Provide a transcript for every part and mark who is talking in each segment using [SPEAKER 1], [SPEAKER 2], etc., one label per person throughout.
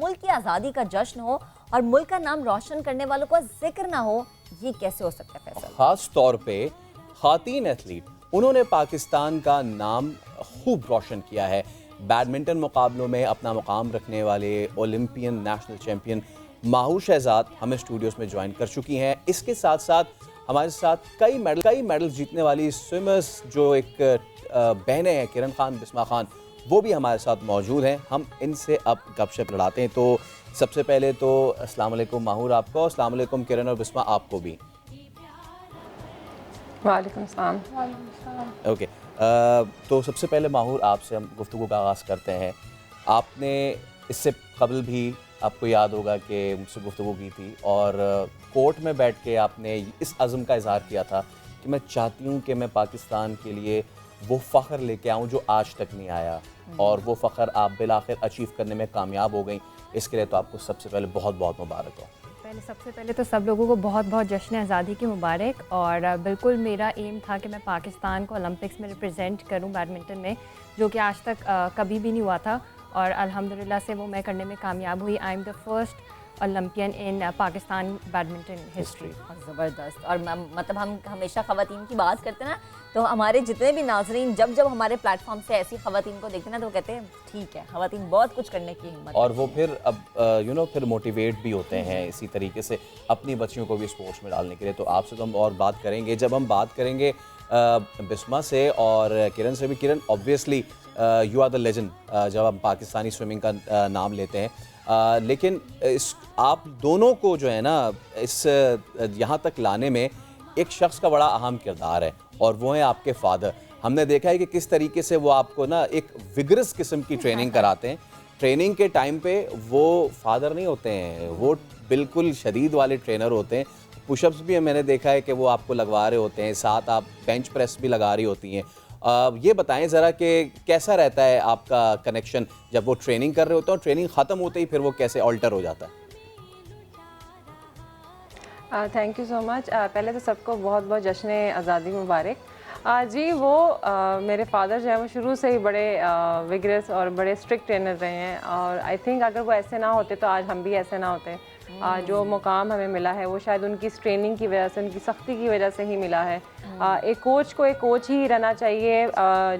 [SPEAKER 1] मुल्क की आज़ादी का जश्न हो और मुल्क का नाम रोशन करने वालों का जिक्र ना हो, ये कैसे हो सकता है फैसल?
[SPEAKER 2] खास तौर पे खातीन एथलीट, उन्होंने पाकिस्तान का नाम खूब रोशन किया है। बैडमिंटन मुकाबलों में अपना मुकाम रखने वाले Olympian national champion Mahur Shahzad हमें स्टूडियोज़ में ज्वाइन कर चुकी हैं। इसके साथ साथ हमारे साथ कई मेडल जीतने वाली स्विमर्स जो एक बहनें हैं, किरण खान, बिस्मा खान, वो भी हमारे साथ मौजूद हैं। हम इनसे अब गपशप लड़ाते हैं। तो सबसे पहले तो अस्सलाम वालेकुम माहूर आपको, अस्सलाम वालेकुम किरण और बिस्मा आपको भी।
[SPEAKER 3] वालेकुम सलाम।
[SPEAKER 2] ओके, तो सबसे पहले माहूर आपसे हम गुफ्तगू का आगाज़ करते हैं। आपने इससे कबल भी आपको याद होगा कि मुझसे गुफ्तगू की थी और कोर्ट में बैठ के आपने इस अज़्म का इज़हार किया था कि मैं चाहती हूँ कि मैं पाकिस्तान के लिए वो फ़ख्र लेके आऊँ जो आज तक नहीं आया, और वो फ़ख्र आप बिलाखिर अचीव करने में कामयाब हो गई। इसके लिए तो आपको सबसे पहले बहुत बहुत मुबारक हो।
[SPEAKER 3] सबसे पहले तो सब लोगों को बहुत बहुत जश्न आज़ादी की मुबारक। और बिल्कुल मेरा एम था कि मैं पाकिस्तान को ओलंपिक्स में रिप्रेजेंट करूं बैडमिंटन में, जो कि आज तक कभी भी नहीं हुआ था, और अल्हम्दुलिल्लाह से वो मैं करने में कामयाब हुई। I am the first Olympian in Pakistan badminton history.
[SPEAKER 1] ज़बरदस्त। और मतलब हम हमेशा ख़वातीन की बात करते हैं ना, तो हमारे जितने भी नाज़रीन जब जब हमारे प्लेटफॉर्म से ऐसी ख़वातीन को देखते हैं ना, तो वो कहते हैं ठीक है, ख़वातीन बहुत कुछ करने की हिम्मत।
[SPEAKER 2] और वो फिर अब फिर मोटिवेट भी होते हैं इसी तरीके से अपनी बच्चियों को भी स्पोर्ट्स में डालने के लिए। तो आपसे तो हम और बात करेंगे। जब हम बात करेंगे बिस्मा से और किरण से भी, Kiran obviously you are the legend जब हम पाकिस्तानी स्विमिंग का नाम लेते हैं, लेकिन इस आप दोनों को जो है ना इस यहाँ तक लाने में एक शख्स का बड़ा अहम किरदार है, और वो है आपके फादर। हमने देखा है कि किस तरीके से वो आपको ना एक विगरस किस्म की ट्रेनिंग कराते हैं। ट्रेनिंग के टाइम पे वो फादर नहीं होते हैं, वो बिल्कुल शदीद वाले ट्रेनर होते हैं। पुशअप्स भी मैंने देखा है कि वो आपको लगवा रहे होते हैं, साथ आप बेंच प्रेस भी लगा रही होती हैं। ये बताएं ज़रा कि कैसा रहता है आपका कनेक्शन जब वो ट्रेनिंग कर रहे होते हैं, और ट्रेनिंग ख़त्म होते ही फिर वो कैसे ऑल्टर हो जाता है?
[SPEAKER 3] Thank you so much. पहले तो सबको बहुत बहुत जश्न आज़ादी मुबारक। जी, वो मेरे फादर जो है वो शुरू से ही बड़े विगरस और बड़े स्ट्रिक्ट ट्रेनर रहे हैं, और आई थिंक अगर वो ऐसे ना होते तो आज हम भी ऐसे ना होते। जो मुकाम हमें मिला है वो शायद उनकी ट्रेनिंग की वजह से, उनकी सख्ती की वजह से ही मिला है। एक कोच को एक कोच ही रहना चाहिए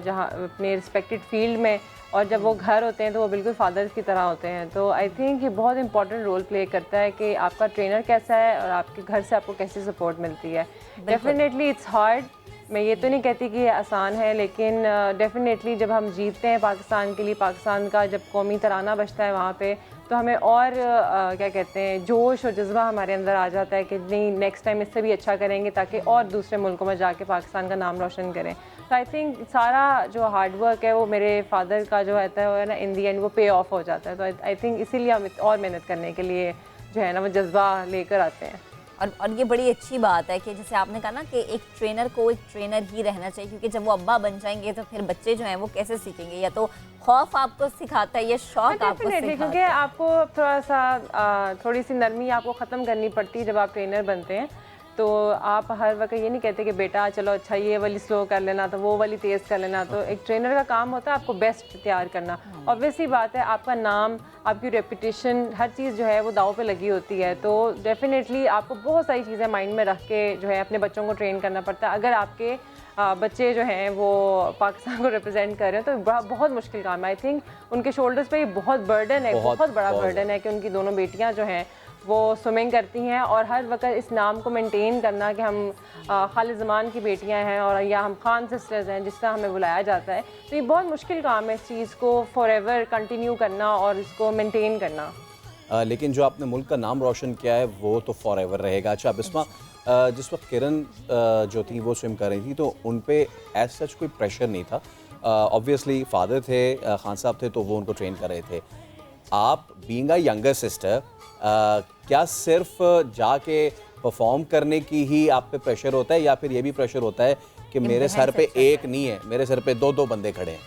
[SPEAKER 3] जहाँ अपने रिस्पेक्टेड फील्ड में, और जब वो घर होते हैं तो वो बिल्कुल फादर्स की तरह होते हैं। तो आई थिंक ये बहुत इंपॉर्टेंट रोल प्ले करता है कि आपका ट्रेनर कैसा है और आपके घर से आपको कैसी सपोर्ट मिलती है। Definitely it's hard. मैं ये तो नहीं कहती कि ये आसान है, लेकिन डेफिनेटली जब हम जीतते हैं पाकिस्तान के लिए, पाकिस्तान का जब कौमी तराना बजता है वहाँ पे, तो हमें और क्या कहते हैं, जोश और जज्बा हमारे अंदर आ जाता है कि नहीं, नेक्स्ट टाइम इससे भी अच्छा करेंगे ताकि और दूसरे मुल्कों में जाके पाकिस्तान का नाम रोशन करें। तो आई थिंक सारा जो हार्ड वर्क है वो मेरे फादर का जो रहता है ना, इन दी एंड वो पे ऑफ हो जाता है। तो आई थिंक इसीलिए हम और मेहनत करने के लिए जो है ना वो जज्बा लेकर आते हैं।
[SPEAKER 1] और ये बड़ी अच्छी बात है कि जैसे आपने कहा ना कि एक ट्रेनर को एक ट्रेनर ही रहना चाहिए, क्योंकि जब वो अब्बा बन जाएंगे तो फिर बच्चे जो हैं वो कैसे सीखेंगे? या तो खौफ आपको सिखाता है या शौक आपको सिखाता है?
[SPEAKER 3] क्योंकि आपको थोड़ा सा थोड़ी सी नरमी आपको ख़त्म करनी पड़ती है जब आप ट्रेनर बनते हैं। तो आप हर वक्त ये नहीं कहते कि बेटा चलो अच्छा ये वाली स्लो कर लेना, तो वो वाली तेज़ कर लेना। तो एक ट्रेनर का काम होता है आपको बेस्ट तैयार करना। ऑब्वियसली बात है, आपका नाम, आपकी रेपुटेशन, हर चीज़ जो है वो दाव पे लगी होती है। तो डेफिनेटली आपको बहुत सारी चीज़ें माइंड में रख के जो है अपने बच्चों को ट्रेन करना पड़ता है। अगर आपके बच्चे जो हैं वो पाकिस्तान को रिप्रेजेंट कर रहे हैं तो बहुत मुश्किल काम है। आई थिंक उनके शोल्डर्स पे बहुत बर्डन है, बहुत बड़ा बर्डन है कि उनकी दोनों बेटियां जो हैं वो स्विमिंग करती हैं, और हर वक्त इस नाम को मेंटेन करना कि हम खालिद ज़मान की बेटियां हैं, और या हम खान सिस्टर्स हैं जिस तरह हमें बुलाया जाता है। तो ये बहुत मुश्किल काम है इस चीज़ को फॉरएवर कंटिन्यू करना और इसको मेंटेन करना।
[SPEAKER 2] लेकिन जो आपने मुल्क का नाम रोशन किया है वो तो फॉरएवर रहेगा। अच्छा बिस्मा, जिस वक्त किरण जो थी वो स्विम कर रही थी तो उन पे एज सच कोई प्रेशर नहीं था। ऑब्वियसली फादर थे, खान साहब थे, तो वो उनको ट्रेन कर रहे थे। आप बीइंग अ यंगर सिस्टर, क्या सिर्फ जाके परफॉर्म करने की ही आप पे प्रेशर होता है, या फिर ये भी प्रेशर होता है कि मेरे सर पे एक नहीं है, मेरे सर पे दो दो बंदे खड़े हैं?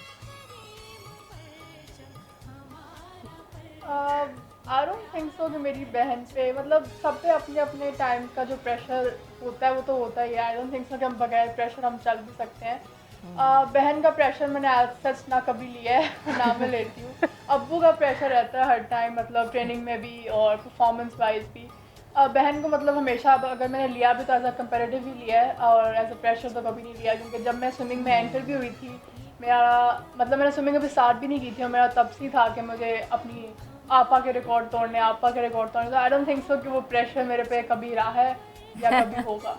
[SPEAKER 4] आई डोंट थिंक सो कि मेरी बहन पे, मतलब सब पे अपने अपने टाइम का जो प्रेशर होता है वो तो होता ही है। आई डोंट थिंक सो कि हम बगैर प्रेशर हम चल भी सकते हैं। बहन का प्रेशर मैंने आज सच ना कभी लिया है ना मैं लेती हूँ। अब्बू का प्रेशर रहता है हर टाइम, मतलब ट्रेनिंग में भी और परफॉर्मेंस वाइज भी। बहन को मतलब हमेशा अगर मैंने लिया भी तो एज अ कंपेरेटिव ही लिया है, और एज अ प्रेशर तो कभी नहीं लिया, क्योंकि जब मैं स्विमिंग में एंटर भी हुई थी, मेरा मतलब मैंने स्विमिंग अभी स्टार्ट भी नहीं की थी और मेरा तब से था कि मुझे अपनी आपा के रिकॉर्ड तोड़ने, तो आई डोंट थिंक सो कि वो प्रेशर मेरे पे कभी रहा है या कभी होगा।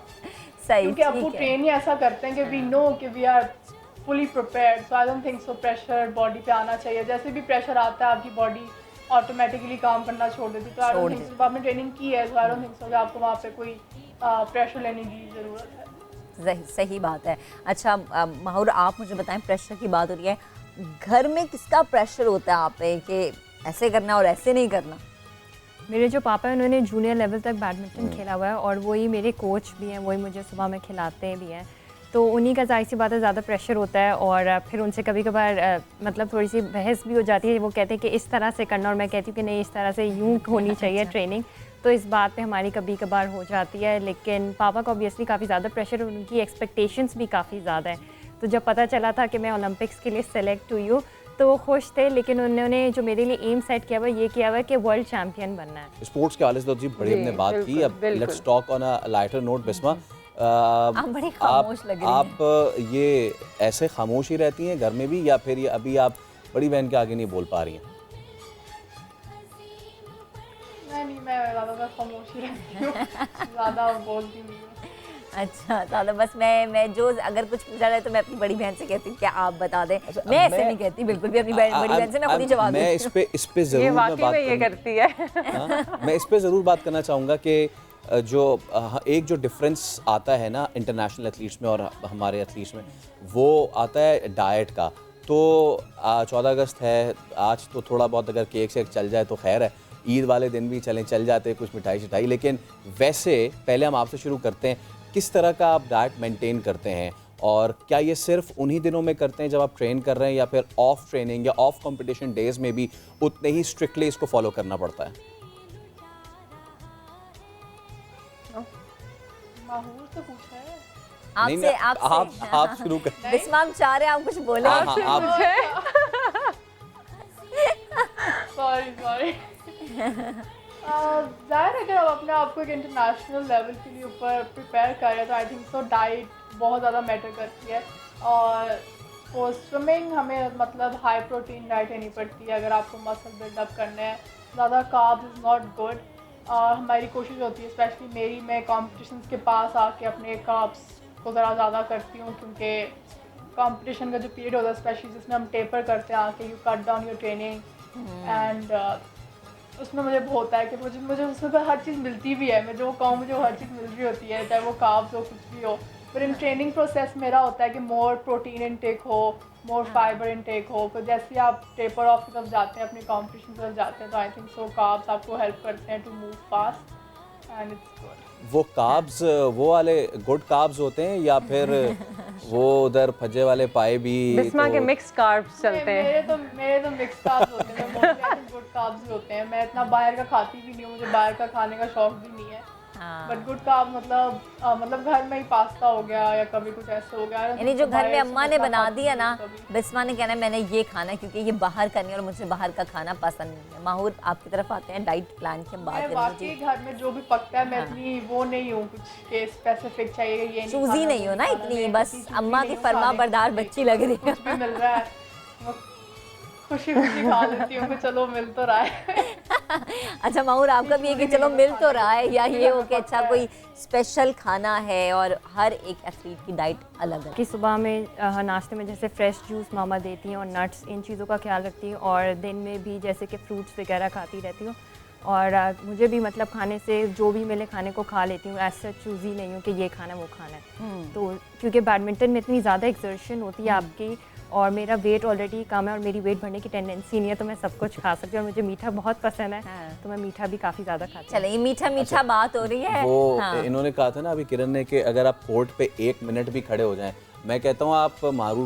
[SPEAKER 1] सही,
[SPEAKER 4] क्योंकि अब्बू
[SPEAKER 1] ठीक है।
[SPEAKER 4] ट्रेन ही ऐसा करते हैं कि वी नो कि we are fully prepared, so I don't think so pressure body पे आना चाहिए। जैसे भी प्रेशर आता है आपकी बॉडी ऑटोमेटिकली काम करना छोड़ देती, तो आई डोंट थिंक सो आपने ट्रेनिंग की है, सो आई डोंट थिंक सो कि आपको वहाँ पे कोई प्रेशर लेने की ज़रूरत है।
[SPEAKER 1] सही बात है। अच्छा माहौर, आप मुझे बताएं, प्रेशर की बात हो रही है, घर में किसका प्रेशर होता है आप पे कि ऐसे करना और ऐसे नहीं करना?
[SPEAKER 5] मेरे जो पापा हैं उन्होंने जूनियर लेवल तक बैडमिंटन खेला हुआ है और वही मेरे कोच भी हैं, वही मुझे सुबह में खिलाते भी हैं, तो उन्हीं का जाहिर सी बात है ज़्यादा प्रेशर होता है। और फिर उनसे कभी कभार मतलब थोड़ी सी बहस भी हो जाती है। वो कहते हैं कि इस तरह से करना और मैं कहती हूँ कि नहीं, इस तरह से यूँ होनी चाहिए ट्रेनिंग। तो इस बात पे हमारी कभी कभार हो जाती है। लेकिन पापा को ऑब्वियसली काफ़ी ज़्यादा प्रेशर और उनकी एक्सपेक्टेशंस भी काफ़ी ज़्यादा है। तो जब पता चला था कि मैं ओलंपिक्स के लिए सेलेक्ट हुई हूँ तो वो खुश थे, लेकिन उन्होंने जो मेरे लिए एम सेट किया हुआ ये किया हुआ है कि वर्ल्ड चैंपियन बनना है।
[SPEAKER 2] स्पोर्ट्स के हवाले से तो जी बड़ी हमने बात की, अब let's talk on a lighter note. Bisma,
[SPEAKER 1] आप बड़ी खामोश लग रही हैं।
[SPEAKER 2] आप ये ऐसे खामोश ही रहती हैं घर में भी, या फिर ये अभी आप बड़ी बहन के आगे नहीं बोल पा रही हैं?
[SPEAKER 4] नहीं, मैं ज़्यादातर खामोश ही रहती हूँ, ज़्यादा बोलती नहीं हूँ।
[SPEAKER 1] अच्छा, ज़्यादा बस मैं जो अगर कुछ पूछा जाए तो मैं अपनी बड़ी बहन से कहती हूँ क्या आप बता दें। मैं ऐसे नहीं कहती बिल्कुल भी, अपनी बड़ी बहन से मैं खुद ही जवाब
[SPEAKER 2] मैं
[SPEAKER 1] देती हूँ।
[SPEAKER 2] इस पे ज़रूर
[SPEAKER 3] ये
[SPEAKER 2] मैं
[SPEAKER 3] वाकई
[SPEAKER 2] बात
[SPEAKER 3] में ये
[SPEAKER 2] करूँ-
[SPEAKER 3] करती है।
[SPEAKER 2] हाँ, मैं इस पे ज़रूर बात करना चाहूँगा कि जो एक जो डिफरेंस आता है ना इंटरनेशनल एथलीट्स में और हमारे एथलीट्स में, वो आता है डाइट का। तो 14 अगस्त है, आज तो थोड़ा बहुत अगर केक शेक चल जाए तो खैर है, ईद वाले दिन भी चल जाते हैं कुछ मिठाई शिठाई, लेकिन वैसे पहले हम आपसे शुरू करते हैं, किस तरह का आप डाइट मेंटेन करते हैं और क्या ये सिर्फ उन्हीं दिनों में करते हैं जब आप ट्रेन कर रहे हैं, या फिर ऑफ ट्रेनिंग या ऑफ कंपटीशन डेज में भी उतने ही स्ट्रिक्टली इसको फॉलो करना पड़ता है?
[SPEAKER 4] माहौल से पूछा है।
[SPEAKER 2] नहीं,
[SPEAKER 1] आपसे
[SPEAKER 2] आप शुरू कर।
[SPEAKER 1] बिस्मा, हम चाह रहे हैं आप कुछ बोले।
[SPEAKER 2] हाँ, आप
[SPEAKER 4] सॉरी ज़ाहिर है कि अब अपने आप को एक इंटरनेशनल लेवल के लिए ऊपर प्रिपेयर कर रहे हैं, तो आई थिंक सो डाइट बहुत ज़्यादा मैटर करती है। और फॉर स्विमिंग हमें मतलब हाई प्रोटीन डाइट लेनी पड़ती है अगर आपको मसल बिल्डअप करना है। ज़्यादा कार्ब्स इज़ नॉट गुड, और हमारी कोशिश होती है, स्पेशली मेरी, मैं कॉम्पिटिशन्स के पास आके अपने कार्ब्स को ज़रा ज़्यादा करती हूँ, क्योंकि कंपटीशन का जो पीरियड होता है स्पेशली जिसमें हम टेपर करते हैं आके, you cut down your training and उसमें मुझे होता है कि मुझे उसमें पर हर चीज़ मिलती भी है, मैं जो कहूँ मुझे हर चीज़ मिल रही होती है, चाहे वो कार्ब्स हो कुछ भी हो। पर इन ट्रेनिंग प्रोसेस मेरा होता है कि मोर प्रोटीन इनटेक हो, मोर फाइबर इनटेक हो। फिर जैसे ही आप टेपर ऑफ की तरफ जाते हैं, अपनी कॉम्पिटिशन की तरफ जाते हैं, तो आई थिंक सो कार्ब्स आपको हेल्प करते हैं to move fast and it's good.
[SPEAKER 2] वो कार्ब्स वो वाले गुड कार्ब्स होते हैं या फिर वो उधर फज्जे वाले पाए भी?
[SPEAKER 3] बिस्मा के मिक्स कार्ब्स चलते हैं।
[SPEAKER 4] मेरे तो मिक्स कार्ब्स होते हैं, मोस्टली गुड कार्ब्स ही होते हैं। मैं इतना बाहर का खाती भी नहीं हूँ, मुझे बाहर का खाने का शौक भी नहीं है। बट गुड कार्ब मतलब घर में ही पास्ता हो गया या कभी कुछ ऐसे हो गया,
[SPEAKER 1] यानी जो घर में अम्मा ने बना दिया ना, बिस्मा ने कहना है मैंने ये खाना है क्योंकि ये बाहर का नहीं और मुझे बाहर का खाना पसंद नहीं है। माहौर, आपकी तरफ आते हैं डाइट प्लान की हम बात
[SPEAKER 4] मैं
[SPEAKER 1] करें।
[SPEAKER 4] वाकई घर में जो भी पकता है मैं इतनी वो नहीं हूँ कुछ के स्पेसिफिक चाहिए ये नहीं
[SPEAKER 1] चूजी
[SPEAKER 4] खाना,
[SPEAKER 1] नहीं
[SPEAKER 4] वो
[SPEAKER 1] हो ना
[SPEAKER 4] खाना,
[SPEAKER 1] इतनी,
[SPEAKER 4] मैं
[SPEAKER 1] बस
[SPEAKER 4] इतनी चूजी
[SPEAKER 1] अम्मा
[SPEAKER 4] नहीं
[SPEAKER 1] की
[SPEAKER 4] हूँ
[SPEAKER 1] फरमा
[SPEAKER 4] खाने
[SPEAKER 1] बरदार
[SPEAKER 4] की।
[SPEAKER 1] बच्ची लग रही है।
[SPEAKER 4] कुछ भी मिल रहा है वो खुशी खा लेती हूँ कि चलो मिल तो रहा है।
[SPEAKER 1] अच्छा माहौर, आपका भी है कि चलो मिल तो रहा है, या ये हो कि अच्छा कोई स्पेशल खाना है? और हर एक एथलीट की डाइट अलग है
[SPEAKER 5] कि सुबह में नाश्ते में जैसे फ्रेश जूस मामा देती हैं और नट्स, इन चीज़ों का ख्याल रखती हूँ, और दिन में भी जैसे कि फ्रूट्स वगैरह खाती रहती हूँ। और मुझे भी मतलब खाने से जो भी मिले खाने को खा लेती हूँ, ऐसा चूज़ी नहीं हूँ कि ये खाना वो खाना है। तो क्योंकि बैडमिंटन में इतनी ज़्यादा एक्सर्शन होती है आपकी, और मेरा वेट ऑलरेडी कम है और मेरी वेट बढ़ने की टेंडेंसी नहीं है, तो मैं सब कुछ खा सकती हूँ। और मुझे मीठा बहुत पसंद है, तो मैं मीठा भी काफ़ी ज़्यादा खाती हूँ।
[SPEAKER 1] चले, ये मीठा बात हो रही है।
[SPEAKER 2] वो
[SPEAKER 1] हाँ।
[SPEAKER 2] इन्होंने कहा था ना अभी किरण ने कि अगर आप कोर्ट पे 1 मिनट भी खड़े हो जाएं, मैं कहता हूँ आप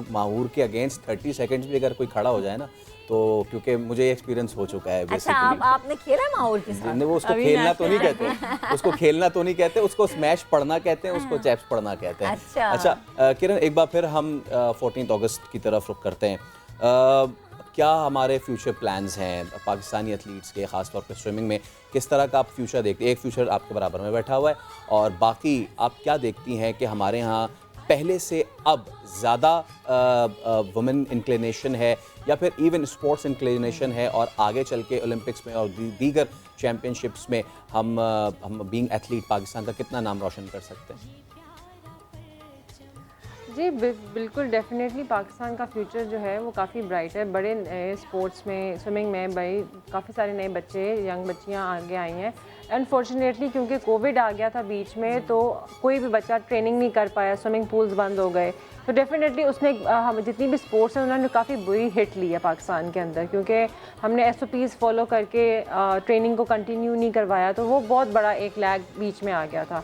[SPEAKER 2] माहूर के अगेंस्ट 30 सेकंड्स भी अगर कोई खड़ा हो जाए ना, तो क्योंकि मुझे ये एक्सपीरियंस हो चुका है
[SPEAKER 1] अच्छा,
[SPEAKER 2] बेसिकली।
[SPEAKER 1] आपने खेला है माहौर के साथ?
[SPEAKER 2] वो उसको खेलना तो नहीं कहते, उसको खेलना तो नहीं कहते, उसको स्मैश पढ़ना कहते हैं, उसको चैप्स पढ़ना कहते हैं। अच्छा किरण, एक बार फिर हम 14 अगस्त की तरफ रुख करते हैं। क्या हमारे फ्यूचर प्लान्स हैं पाकिस्तानी एथलीट्स के, ख़ासतौर पर स्विमिंग में किस तरह का आप फ्यूचर देखते हैं? एक फ्यूचर आपके बराबर में बैठा हुआ है, और बाकी आप क्या देखती हैं कि हमारे यहाँ पहले से अब ज़्यादा वुमेन इंक्लिनेशन है, या फिर इवन स्पोर्ट्स इंक्लिनेशन है, और आगे चल के ओलंपिक्स में और दीगर चैम्पियनशिप्स में हम बीइंग एथलीट पाकिस्तान का कितना नाम रोशन कर सकते हैं?
[SPEAKER 3] जी बिल्कुल डेफिनेटली पाकिस्तान का फ्यूचर जो है वो काफ़ी ब्राइट है। बड़े नए स्पोर्ट्स में, स्विमिंग में भाई काफ़ी सारे नए बच्चे, यंग बच्चियां आगे आई हैं। अनफॉर्चुनेटली क्योंकि कोविड आ गया था बीच में, तो कोई भी बच्चा ट्रेनिंग नहीं कर पाया, स्विमिंग पूल्स बंद हो गए। तो डेफिनेटली उसने हम जितनी भी स्पोर्ट्स हैं उन्होंने काफ़ी बुरी हिट ली है पाकिस्तान के अंदर, क्योंकि हमने SOPs फॉलो करके ट्रेनिंग को कंटिन्यू नहीं करवाया, तो वो बहुत बड़ा एक लैग बीच में आ गया था।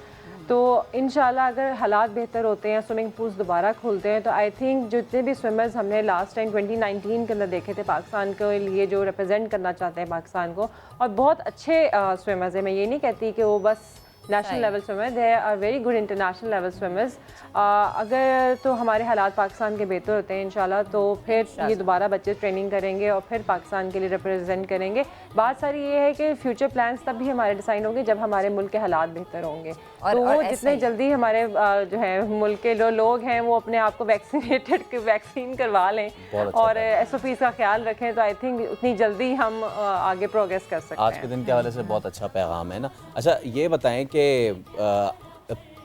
[SPEAKER 3] तो इंशाल्लाह अगर हालात बेहतर होते हैं, स्विमिंग पूल्स दोबारा खुलते हैं, तो आई थिंक जितने भी स्विमर्स हमने लास्ट टाइम 2019 के अंदर देखे थे पाकिस्तान के लिए, जो रिप्रेजेंट करना चाहते हैं पाकिस्तान को, और बहुत अच्छे स्विमर्स हैं, मैं ये नहीं कहती कि वो बस national level swimmer, they are very good international level swimmers. अगर तो हमारे हालात पाकिस्तान के बेहतर होते हैं इंशाल्लाह, तो फिर ये दोबारा बच्चे ट्रेनिंग करेंगे और फिर पाकिस्तान के लिए रिप्रेजेंट करेंगे। बात सारी ये है कि फ्यूचर प्लान्स तब भी हमारे डिसाइड होंगे जब हमारे मुल्क के हालात बेहतर होंगे, तो वो जितने जल्दी हमारे जो है मुल्क के लोग हैं वो अपने आप को वैक्सीन करवा लें और SOPs का ख्याल रखें, तो आई थिंक उतनी जल्दी हम आगे प्रोग्रेस कर सकते हैं।
[SPEAKER 2] आज के दिन के हवाले से बहुत अच्छा पैगाम है ना। अच्छा ये बताएं कि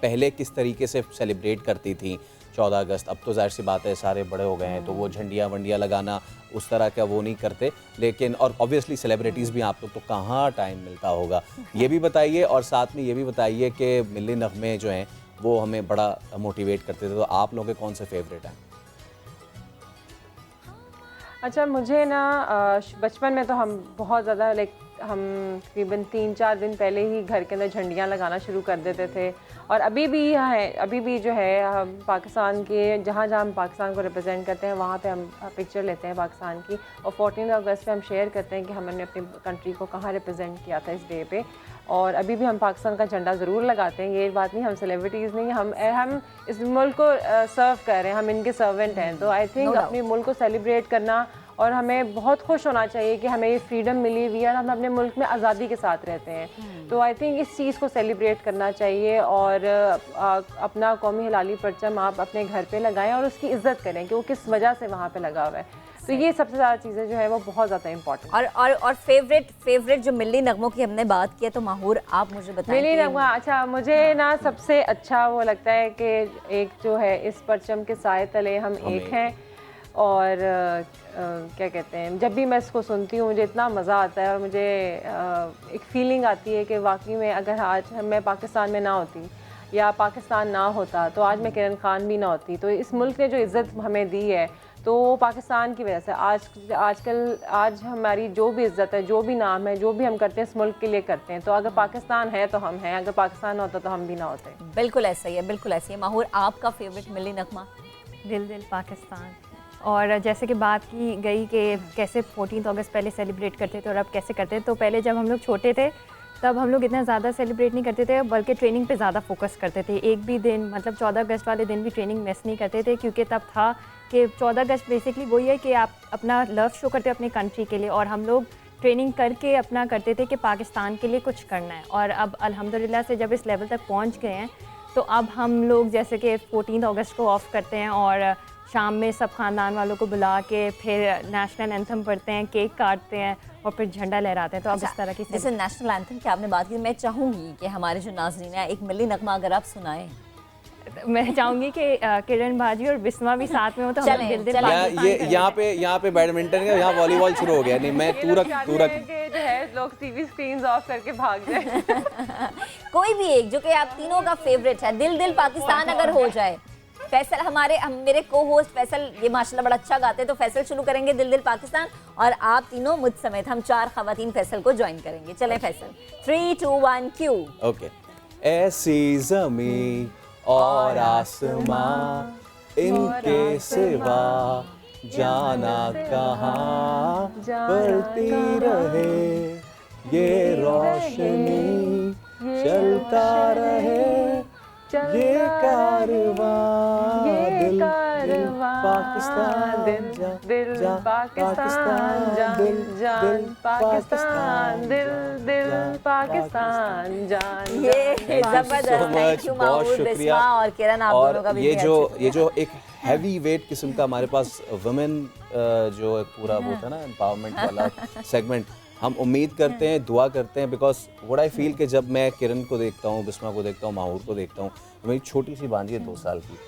[SPEAKER 2] पहले किस तरीके से सेलिब्रेट करती थी 14 अगस्त? अब तो जाहिर सी बात है सारे बड़े हो गए हैं, तो वो झंडियाँ वंडियाँ लगाना उस तरह का वो नहीं करते, लेकिन और ऑब्वियसली सेलिब्रिटीज़ भी आप लोग तो कहाँ टाइम मिलता होगा, ये भी बताइए। और साथ में ये भी बताइए कि मिली नगमे जो हैं वो हमें बड़ा मोटिवेट करते थे, तो आप लोगों के कौन से फेवरेट हैं?
[SPEAKER 3] अच्छा मुझे ना बचपन में तो हम बहुत ज़्यादा हम तकरीबन 3-4 दिन पहले ही घर के अंदर झंडियाँ लगाना शुरू कर देते थे, और अभी भी जो है हम पाकिस्तान के जहाँ हम पाकिस्तान को रिप्रेजेंट करते हैं वहाँ पे हम पिक्चर लेते हैं पाकिस्तान की, और 14 अगस्त पे हम शेयर करते हैं कि हमने अपनी कंट्री को कहाँ रिप्रेजेंट किया था इस डे पे। और अभी भी हम पाकिस्तान का झंडा ज़रूर लगाते हैं, ये बात नहीं हम सेलिब्रिटीज़ नहीं, हम इस मुल्क को सर्व कर रहे हैं, हम इनके सर्वेंट हैं। तो आई थिंक अपने मुल्क को सेलिब्रेट करना, और हमें बहुत खुश होना चाहिए कि हमें ये फ्रीडम मिली हुई है और हम अपने मुल्क में आज़ादी के साथ रहते हैं। तो आई थिंक इस चीज़ को सेलिब्रेट करना चाहिए, और अपना कौमी हिलाली परचम आप अपने घर पे लगाएं और उसकी इज़्ज़त करें कि वो किस वजह से वहाँ पे लगा हुआ है। तो ये सबसे ज़्यादा चीज़ें जो है वो बहुत ज़्यादा इंपॉर्टेंट।
[SPEAKER 1] और फेवरेट जो मिली नगमों की हमने बात की है, तो माहूर आप मुझे बताएं।
[SPEAKER 3] मिली नगमा, अच्छा मुझे ना सबसे अच्छा वो लगता है कि एक जो है इस परचम के साए तले हम एक हैं, और क्या कहते हैं, जब भी मैं इसको सुनती हूँ मुझे इतना मज़ा आता है, और मुझे एक फ़ीलिंग आती है कि वाकई में अगर आज मैं पाकिस्तान में ना होती या पाकिस्तान ना होता, तो आज मैं किरण खान भी ना होती। तो इस मुल्क ने जो इज़्ज़त हमें दी है, तो पाकिस्तान की वजह से आज हमारी जो भी इज़्ज़त है, जो भी नाम है, जो भी हम करते हैं इस मुल्क के लिए करते हैं। तो अगर पाकिस्तान है तो हम हैं, अगर पाकिस्तान ना होता तो हम भी ना होते।
[SPEAKER 1] बिल्कुल ऐसा ही है, बिल्कुल ऐसा ही है। माहूर आपका फेवरेट मिली नगमा?
[SPEAKER 5] दिल दिल पाकिस्तान। और जैसे कि बात की गई कि कैसे 14 अगस्त पहले सेलिब्रेट करते थे और अब कैसे करते हैं, तो पहले जब हम लोग छोटे थे तब हम लोग इतना ज़्यादा सेलिब्रेट नहीं करते थे, बल्कि ट्रेनिंग पे ज़्यादा फोकस करते थे। एक भी दिन मतलब 14 अगस्त वाले दिन भी ट्रेनिंग मिस नहीं करते थे, क्योंकि तब था कि 14 अगस्त बेसिकली वही है कि आप अपना लव शो करते हो अपनी कंट्री के लिए, और हम लोग ट्रेनिंग करके अपना करते थे कि पाकिस्तान के लिए कुछ करना है। और अब अल्हम्दुलिल्लाह से जब इस लेवल तक पहुँच गए हैं, तो अब हम लोग जैसे कि 14 अगस्त को ऑफ करते हैं और शाम में सब ख़ानदान वालों को बुला के फिर नेशनल एंथम पढ़ते हैं, केक काटते हैं और फिर झंडा लहराते हैं। तो अब इस तरह की
[SPEAKER 1] जैसे नेशनल एंथम की आपने बात की, मैं चाहूँगी कि हमारे जो नाज़रीन हैं एक मिली नगमा अगर आप सुनाएं।
[SPEAKER 5] मैं चाहूँगी कि किरण भाजी और बिस्मा भी साथ में हो, तो हम दिल
[SPEAKER 2] यहाँ पे बैडमिंटन का, यहाँ वॉलीबॉल शुरू हो गया। नहीं मैं तुरक
[SPEAKER 3] जो है लोग टीवी स्क्रीन्स ऑफ करके भाग जाए।
[SPEAKER 1] कोई भी एक जो कि आप तीनों का फेवरेट है। दिल दिल पाकिस्तान अगर हो जाए, फैसल मेरे को होस्ट फैसल ये माशाल्लाह बड़ा अच्छा गाते हैं, तो फैसल शुरू करेंगे दिल दिल पाकिस्तान, और आप तीनों मुझ समेत हम 4 खवातीन फैसल को ज्वाइन करेंगे। चलें फैसल, 3, 2, 1 क्यू।
[SPEAKER 2] ओके। ऐसी ज़मीं और आसमां, इनके सिवा जाना कहाँ, बढ़ती रहे ये रोशनी, चलता रहे ये कारवां, दिल पाकिस्तान,
[SPEAKER 3] दिल
[SPEAKER 2] जान,
[SPEAKER 3] दिल
[SPEAKER 2] जान,
[SPEAKER 3] पाकिस्तान, जान
[SPEAKER 2] दिल,
[SPEAKER 3] जान
[SPEAKER 2] दिल,
[SPEAKER 3] पाकिस्तान, दिल दिल
[SPEAKER 2] जान,
[SPEAKER 3] पाकिस्तान, जान
[SPEAKER 1] ये
[SPEAKER 3] जान
[SPEAKER 1] जबरदस्त, थैंक यू
[SPEAKER 2] बहुत
[SPEAKER 1] माहूर,
[SPEAKER 2] शुक्रिया।
[SPEAKER 1] बिस्मा और किरण, आप दोनों का भी
[SPEAKER 2] ये
[SPEAKER 1] बेहद
[SPEAKER 2] जो
[SPEAKER 1] शुक्रिया।
[SPEAKER 2] एक हैवी वेट किस्म का हमारे पास वुमेन जो एक पूरा वो था ना एम्पावरमेंट वाला सेगमेंट, हम उम्मीद करते हैं, दुआ करते हैं, बिकॉज व्हाट आई फील कि जब मैं किरण को देखता हूँ, बिस्मा को देखता हूँ, माहूर को देखता हूँ, तो मेरी छोटी सी भांजी है 2 साल की,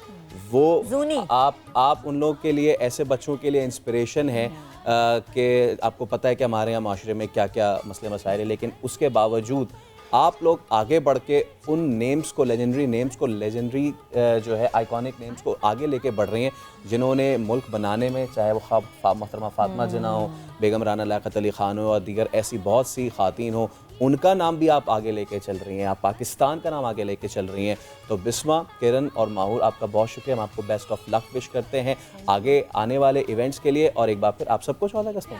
[SPEAKER 2] वो
[SPEAKER 1] जूनी।
[SPEAKER 2] आप उन लोगों के लिए, ऐसे बच्चों के लिए इंस्पिरेशन है कि आपको पता है कि हमारे यहाँ माशरे में क्या क्या मसले मसाइल है, लेकिन उसके बावजूद आप लोग आगे बढ़ के उन नेम्स को, लेजेंडरी नेम्स को, लेजेंडरी जो है आइकॉनिक नेम्स को आगे लेके बढ़ रही हैं, जिन्होंने मुल्क बनाने में, चाहे वो मोहतरमा फातिमा जिन्ना हो, बेगम राना लियाकत अली खान हो और दीगर ऐसी बहुत सी खातीन हो, उनका नाम भी आप आगे लेके चल रही हैं, आप पाकिस्तान का नाम आगे लेके चल रही हैं। तो बिस्मा, किरण और माहूर, आपका बहुत शुक्रिया, हम आपको बेस्ट ऑफ लक विश करते हैं आगे आने वाले इवेंट्स के लिए, और एक बार फिर आप सबको 14 अगस्त में